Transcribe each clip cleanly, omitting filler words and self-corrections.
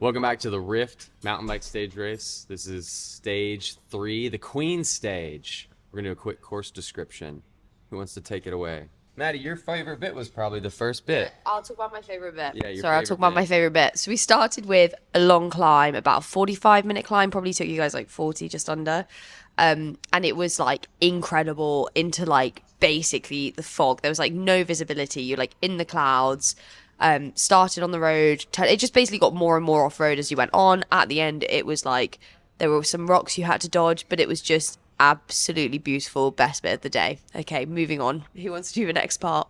Welcome back to the Rift mountain bike stage race. This is stage 3, the Queen stage. We're gonna do a quick course description. Who wants to take it away? Maddie, your favorite bit was probably the first bit. I'll talk about my favorite bit. Yeah, your Sorry, I'll favorite talk about bit. my favorite bit. So we started with a long climb, about a 45-minute climb. Probably took you guys like 40, just under. And it was like incredible into like basically the fog. There was like no visibility. You're like in the clouds. Started on the road. It just basically got more and more off-road as you went on. At the end, it was like there were some rocks you had to dodge, but it was just absolutely beautiful. Best bit of the day. Okay, moving on. Who wants to do the next part?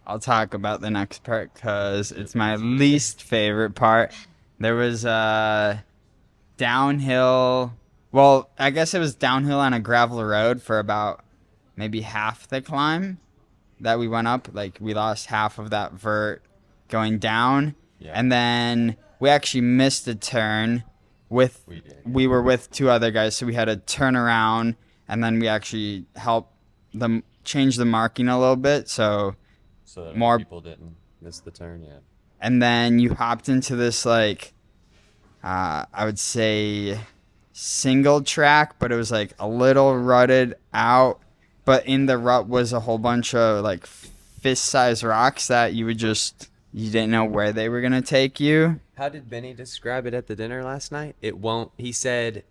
I'll talk about the next part because it's my least favorite part. There was a downhill. Well, I guess it was downhill on a gravel road for about maybe half the climb that we went up. Like we lost half of that vert going down, and then we actually missed a turn with we were with 2 other guys, so we had to turn around, and then we actually helped them change the marking a little bit so that more people didn't miss the turn. Yeah. And then you hopped into this like I would say single track, but it was like a little rutted out, but in the rut was a whole bunch of like fist-sized rocks that you didn't know where they were gonna take you. How did Benny describe it at the dinner last night? He said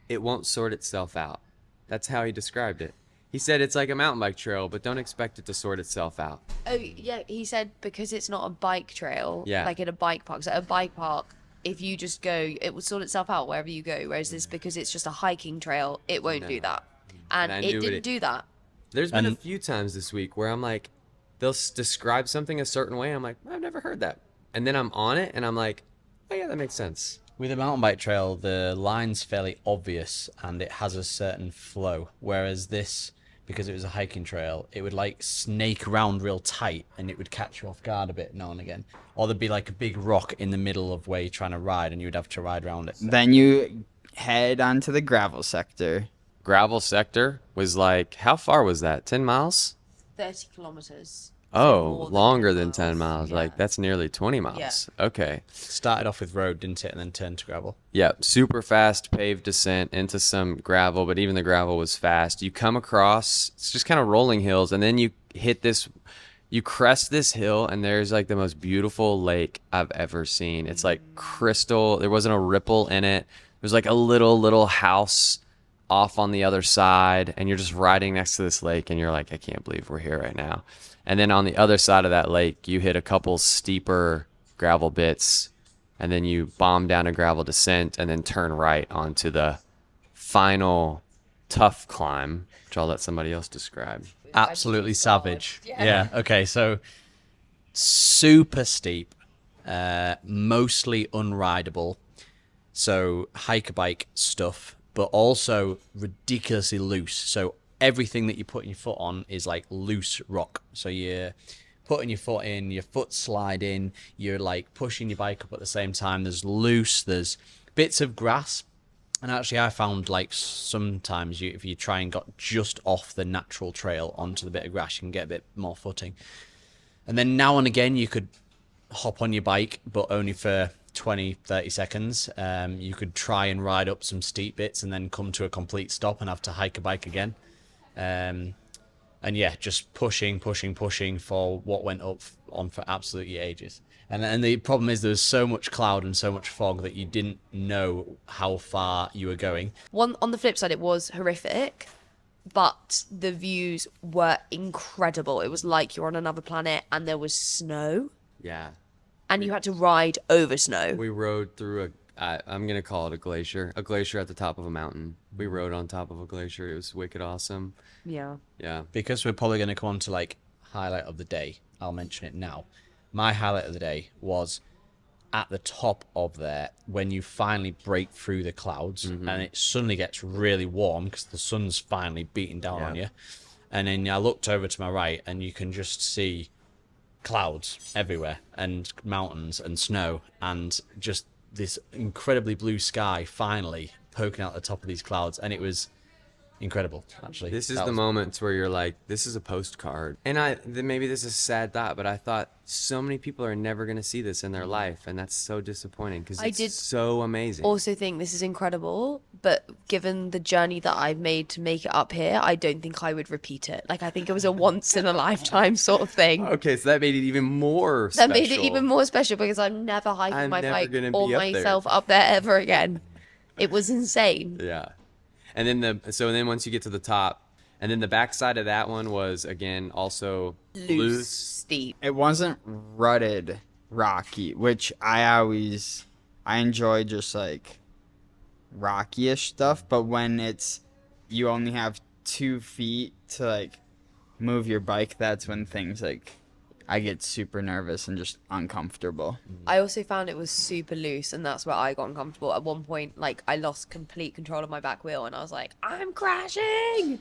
it won't sort itself out. That's how he described it. He said it's like a mountain bike trail, but don't expect it to sort itself out. Oh, yeah, he said because it's not a bike trail, Yeah. like in a bike park. So at a bike park, if you just go, it will sort itself out wherever you go. Whereas this, because it's just a hiking trail, it won't do that. And I it knew didn't do that. There's been a few times this week where I'm like, they'll describe something a certain way. I'm like, I've never heard that. And then I'm on it, and I'm like, oh, yeah, that makes sense. With a mountain bike trail, the line's fairly obvious, and it has a certain flow. Whereas this, because it was a hiking trail, it would like snake around real tight, and it would catch you off guard a bit now and again. Or there'd be like a big rock in the middle of where you're trying to ride, and you would have to ride around it. Then you head onto the gravel sector. Gravel sector was like, how far was that? 10 miles? 30 kilometers. Oh, longer than 10 miles. Like, that's nearly 20 miles. Yeah. Okay. Started off with road, didn't it, and then turned to gravel. Yeah, super fast paved descent into some gravel, but even the gravel was fast. You come across, it's just kind of rolling hills, and then you hit this, you crest this hill, and there's like the most beautiful lake I've ever seen. It's like crystal. There wasn't a ripple in it. There's like a little house off on the other side, and you're just riding next to this lake, and you're like, I can't believe we're here right now. And then on the other side of that lake, you hit a couple steeper gravel bits, and then you bomb down a gravel descent and then turn right onto the final tough climb, which I'll let somebody else describe. Absolutely savage. Yeah. Okay, so super steep, mostly unrideable. So hiker bike stuff, but also ridiculously loose. So everything that you're putting your foot on is like loose rock. So you're putting your foot in, your foot sliding, you're like pushing your bike up at the same time. There's loose, there's bits of grass. And actually I found like sometimes if you try and got just off the natural trail onto the bit of grass, you can get a bit more footing. And then now and again you could hop on your bike, but only for 20-30 seconds. You could try and ride up some steep bits and then come to a complete stop and have to hike a bike again. And yeah, just pushing for what went on for absolutely ages. And the problem is there was so much cloud and so much fog that you didn't know how far you were going. On the flip side, it was horrific, but the views were incredible. It was like you're on another planet, and there was snow, Yeah. and you had to ride over snow. We rode through I'm going to call it a glacier at the top of a mountain. We rode on top of a glacier. It was wicked awesome. Yeah. Yeah. Because we're probably going to come on to like highlight of the day, I'll mention it now. My highlight of the day was at the top of there when you finally break through the clouds and it suddenly gets really warm because the sun's finally beating down on you. And then I looked over to my right and you can just see clouds everywhere and mountains and snow and just this incredibly blue sky finally poking out the top of these clouds. And it was incredible, actually. This is That the was- moments where you're like, this is a postcard. And maybe this is a sad thought, but I thought so many people are never going to see this in their life. And that's so disappointing because I it's did so amazing. Also think this is incredible, but given the journey that I've made to make it up here, I don't think I would repeat it. Like, I think it was a once in a lifetime sort of thing. Okay, so that made it even more That special. made it even more special because I'm never hiking I'm my never bike gonna or be up there. myself up there ever again. It was insane. Yeah. And then then once you get to the top, and then the backside of that one was again also loose. Steep. It wasn't rutted rocky, which I enjoy just like rocky-ish stuff, but when you only have 2 feet to like move your bike, that's when things like I get super nervous and just uncomfortable. I also found it was super loose, and that's where I got uncomfortable. At one point, like, I lost complete control of my back wheel, and I was like, I'm crashing!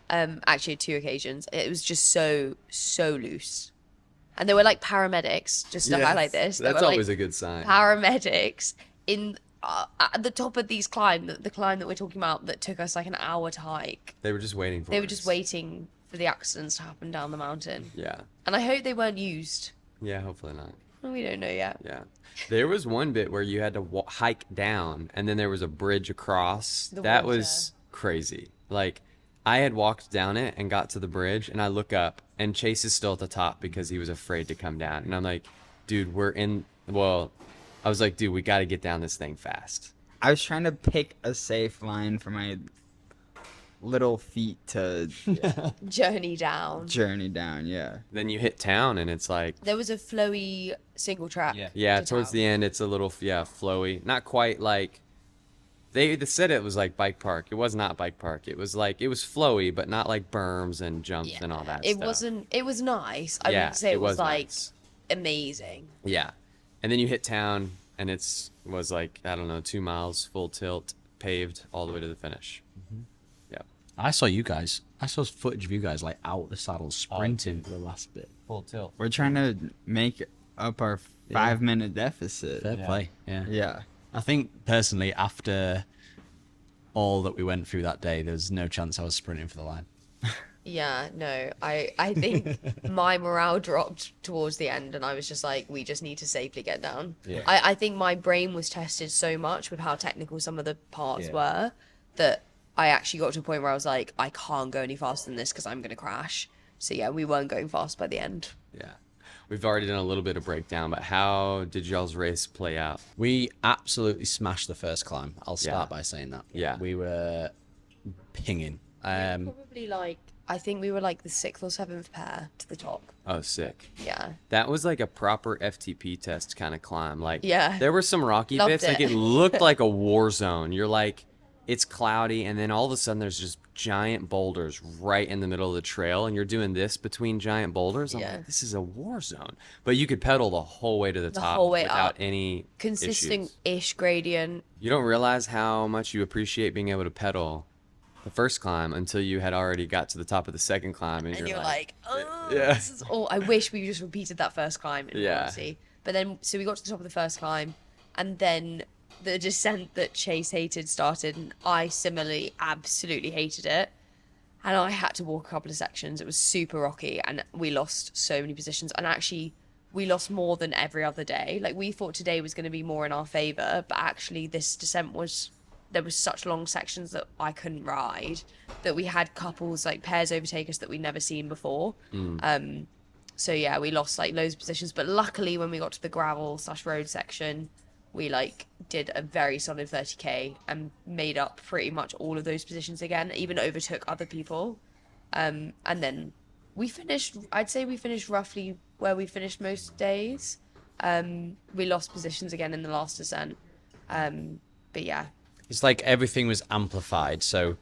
Actually, 2 occasions. It was just so loose. And there were, like, paramedics, just to highlight this. There That's were, always like, a good sign. paramedics in at the top of these the climb that we're talking about that took us, like, an hour to hike. They were just waiting for They were us. just waiting for the accidents to happen down the mountain. Yeah. And I hope they weren't used. Yeah, hopefully not. We don't know yet. Yeah. There was one bit where you had to hike down, and then there was a bridge across. The That water. was crazy. Like, I had walked down it and got to the bridge, and I look up, and Chase is still at the top because he was afraid to come down. And I'm like, dude, I was like, dude, we got to get down this thing fast. I was trying to pick a safe line for my little feet to Journey down. journey down. Yeah. Then you hit town, and it's like, There was a flowy single track. yeah, to towards town. the end, it's a little, flowy. Not quite like, they said it was like bike park. It was not bike park. It was like, it was flowy, but not like berms and jumps and all that It stuff. wasn't. It was nice. I Yeah, wouldn't say it it was was like nice. amazing. Yeah. And then you hit town, and was like, I don't know, 2 miles full tilt, paved all the way to the finish. Yeah. I saw footage of you guys like out the saddle sprinting for the last bit. Full tilt. We're trying to make up our 5-minute deficit. Fair play. Yeah. Yeah. I think personally, after all that we went through that day, there's no chance I was sprinting for the line. Yeah, no, I think my morale dropped towards the end, and I was just like, we just need to safely get down. Yeah. I think my brain was tested so much with how technical some of the parts were that I actually got to a point where I was like, I can't go any faster than this because I'm gonna crash. So yeah, we weren't going fast by the end. Yeah. We've already done a little bit of breakdown, but how did y'all's race play out? We absolutely smashed the first climb. I'll start Yeah. by saying that. Yeah. We were pinging. Probably like, I think we were like the 6th or 7th pair to the top. Oh, sick. Yeah. That was like a proper FTP test kind of climb. Like, Yeah. there were some rocky Loved bits. Like, it. it looked like a war zone. You're like, it's cloudy, and then all of a sudden there's just giant boulders right in the middle of the trail, and you're doing this between giant boulders. I'm Yeah. like, this is a war zone. But you could pedal the whole way to the top whole way without up. any issues. Consistent-ish gradient. You don't realize how much you appreciate being able to pedal the first climb until you had already got to the top of the second climb, and And you're you're like, oh, yeah. this is all. I wish we just repeated that first climb. In Yeah. honesty. But then, so we got to the top of the first climb, and then the descent that Chase hated started, and I similarly absolutely hated it. And I had to walk a couple of sections. It was super rocky, and we lost so many positions. And actually, we lost more than every other day. Like, we thought today was going to be more in our favor, but actually, this descent there was such long sections that I couldn't ride, that we had couples, like pairs overtake us that we'd never seen before. So yeah, we lost like loads of positions, but luckily when we got to the gravel/road section, we like did a very solid 30k and made up pretty much all of those positions again, even overtook other people. And then I'd say we finished roughly where we finished most days. We lost positions again in the last descent. But yeah, It's like everything was amplified, so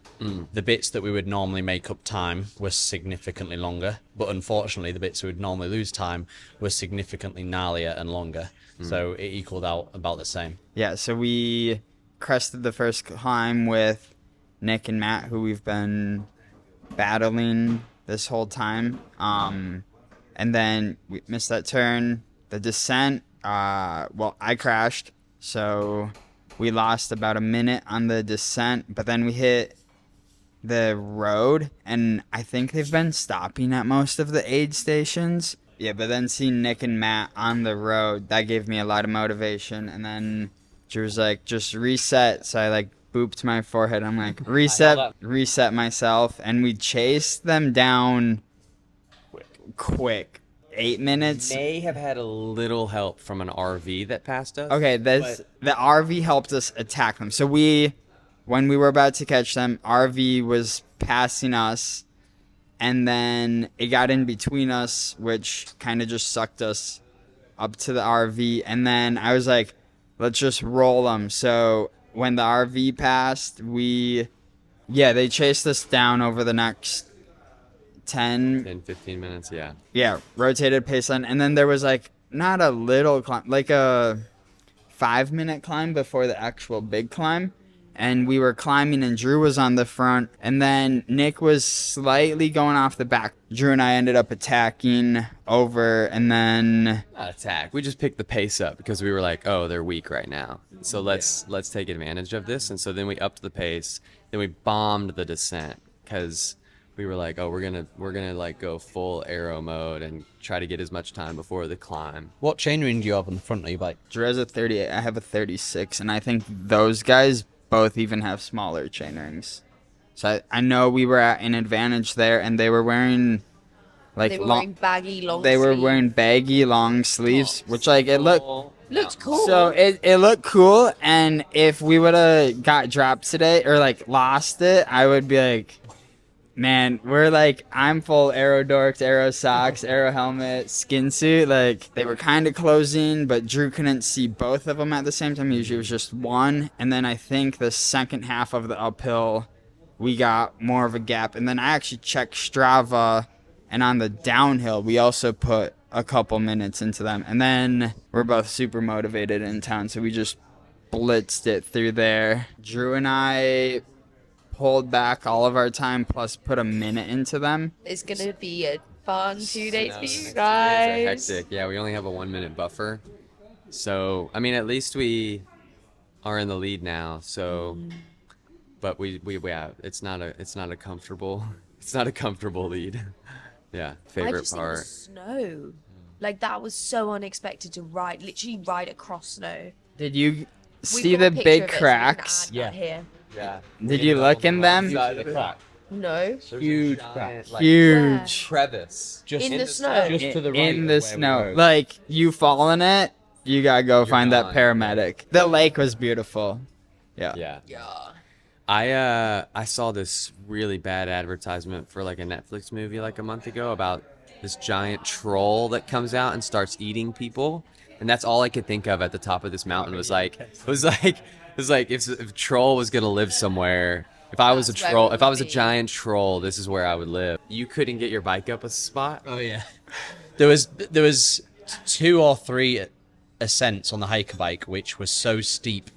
the bits that we would normally make up time were significantly longer, but unfortunately the bits we would normally lose time were significantly gnarlier and longer, so it equaled out about the same. Yeah, so we crested the first climb with Nick and Matt, who we've been battling this whole time. And then we missed that turn. The descent, I crashed, so we lost about a minute on the descent, but then we hit the road, and I think they've been stopping at most of the aid stations. Yeah, but then seeing Nick and Matt on the road, that gave me a lot of motivation. And then Drew's like, just reset. So I like booped my forehead. I'm like, reset myself. And we chased them down quick. 8 minutes. May have had a little help from an RV that passed us. Okay, the RV helped us attack them. So when we were about to catch them, RV was passing us, and then it got in between us, which kind of just sucked us up to the RV. And then I was like, let's just roll them. So when the RV passed, they chased us down over the next 10, 15 minutes, yeah. Yeah, rotated pace line. And then there was like not a little climb, like a 5-minute climb before the actual big climb. And we were climbing and Drew was on the front. And then Nick was slightly going off the back. Drew and I ended up attacking over, and then Not attack. We just picked the pace up because we were like, oh, they're weak right now. So let's take advantage of this. And so then we upped the pace. Then we bombed the descent because we were like, oh, we're gonna like go full aero mode and try to get as much time before the climb. What chainring do you have on the front of your bike? Drew has a 38. I have a 36. And I think those guys both even have smaller chain rings. So I know we were at an advantage there, and they were wearing like They were wearing baggy long They were sleeve wearing baggy long sleeves, which like it looked. Looked cool. So it looked cool, and if we would have got dropped today or like lost it, I would be like, man, we're like, I'm full aero dorks, aero socks, aero helmet, skin suit. Like they were kind of closing, but Drew couldn't see both of them at the same time. Usually it was just one, and then I think the second half of the uphill, we got more of a gap. And then I actually checked Strava, and on the downhill, we also put a couple minutes into them. And then we're both super motivated in town, so we just blitzed it through there. Drew and I pulled back all of our time plus put a minute into them. It's gonna be a fun 2 days for you It's guys. hectic. Yeah, we only have a 1-minute buffer. So I mean, at least we are in the lead now. So, but it's not a comfortable lead. Yeah, I favorite just think the part. snow, like that was so unexpected to literally ride across snow. Did you We've see got a the picture big of it, so we can cracks? add that here. Yeah. Did you look in them? No, Huge crack. Huge. Crevice. Just in the snow. Just to the right. In of the where we snow. were. Like, you fall in it, you gotta go find that gone. paramedic. The lake was beautiful. Yeah. Yeah. Yeah. I saw this really bad advertisement for like a Netflix movie like a month ago about this giant troll that comes out and starts eating people, and that's all I could think of at the top of this mountain was like if a troll was gonna live somewhere. If I was a That's where troll, it if I would was a be. giant troll, this is where I would live. You couldn't get your bike up a spot. Oh yeah. There was 2 or 3 ascents on the hiker bike which was so steep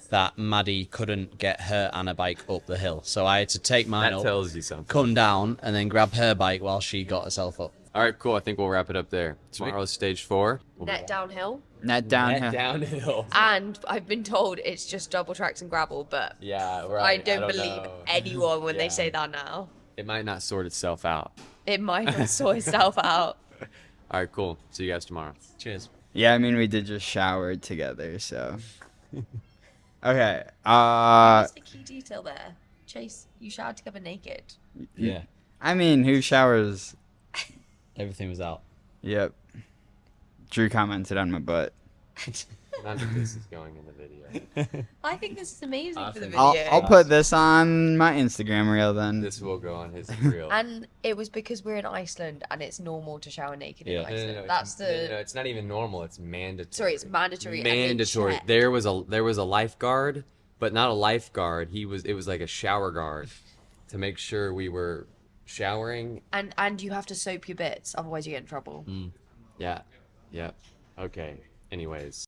that Maddie couldn't get her and her bike up the hill. So I had to take mine That up, tells you something. come down, and then grab her bike while she got herself up. All right, cool. I think we'll wrap it up there. Tomorrow's stage 4. Net downhill. Net downhill. Downhill. And I've been told it's just double tracks and gravel, but Yeah, I right. don't believe know. anyone when Yeah. they say that now. It might not sort itself out. It might not sort itself out. All right, cool. See you guys tomorrow. Cheers. Yeah, I mean, we did just shower together, so. Okay. What's the key detail there? Chase, you showered together naked. Yeah. I mean, who showers? Everything was out. Yep. Drew commented on my butt. None of this is going in the video. I think this is amazing for the video. I'll put this on my Instagram reel then. This will go on his reel. And it was because we're in Iceland and it's normal to shower naked Yeah. in Iceland. That's the. it's not even normal. It's mandatory. Sorry, it's mandatory. and they mandatory. check. There was a lifeguard, but not a lifeguard. It was like a shower guard to make sure we were showering. And you have to soap your bits, otherwise you get in trouble. Yeah. Yep. Okay. Anyways.